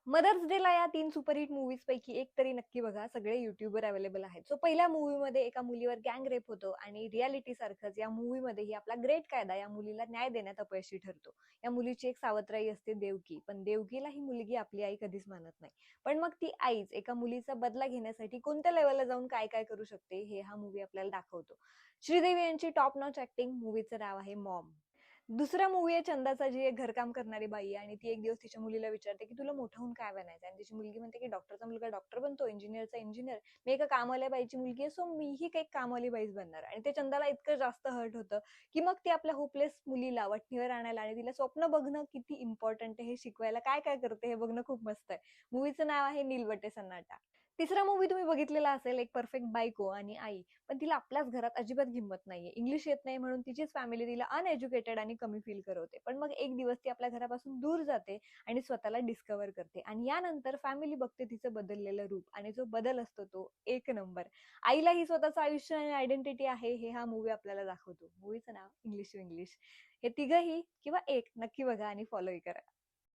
Mother's डेला या 3 superhit movies पैकी एक तरी नक्की बघा. सगळे YouTubeवर अवेलेबल आहेत. सो पहिल्या मूव्हीमध्ये एका मुलीवर गँग रेप होतो आणि रियालिटी सारखंच या मूव्हीमध्येही आपला ग्रेट कायदा या मुलीला न्याय देण्यात अपयशी ठरतो. या मुलीची एक सावत्र आई असते देवकी. पण देवकीला ही मुलगी आपली आई कधीच मानत नाही. पण मग ती आईच एका मुलीचा बदला घेण्यासाठी कोणत्या लेव्हलला जाऊन काय काय करू शकते हे हा मूव्ही आपल्याला दाखवतो. श्रीदेवी यांची टॉप नॉच ऍक्टिंग. मूव्हीचं नाव आहे मॉम. दुसरा मूवी आहे चंदाचा, जी एक घरकाम करणारी बाई आहे आणि ती एक दिवस तिच्या मुलीला विचारते की तुला मोठं होऊन काय बनायचं, आणि तिची मुलगी म्हणते की डॉक्टरचा मुलगा डॉक्टर बनतो, इंजिनियरचा इंजिनियर, मी एका कामवाल्या बाईची मुलगी आहे, सो मीही काही कामवाली बाईच बनणार. आणि ते चंदाला इतकं जास्त हर्ट होतं की मग ती आपल्या होपलेस मुलीला वठणीवर आणायला आणि तिला स्वप्न बघणं किती इम्पॉर्टंट आहे हे शिकवायला काय काय करते हे बघणं खूप मस्त आहे. मूवीचं नाव आहे नीलवटे सन्नाटा. तिसरा मूवी तुम्ही बघितलेला असेल, एक परफेक्ट बायको आणि आई. पण तिला आपल्याच घरात अजिबात हिंमत नाहीये, इंग्लिश येत नाही म्हणून तिचीच फॅमिली तिला अनएज्युकेटेड आणि कमी फील करवते. पण मग एक दिवस ती आपल्या घरापासून दूर जाते आणि स्वतःला डिस्कव्हर करते, आणि यानंतर फॅमिली बघते तिचं बदललेलं रूप, आणि जो बदल असतो तो एक नंबर. आईला ही स्वतःचं आयुष्य आणि आयडेंटिटी आहे हे हा मूवी आपल्याला दाखवतो. मूवीचं नाव इंग्लिश टू इंग्लिश. हे तिघही किंवा एक नक्की बघा आणि फॉलोही करा.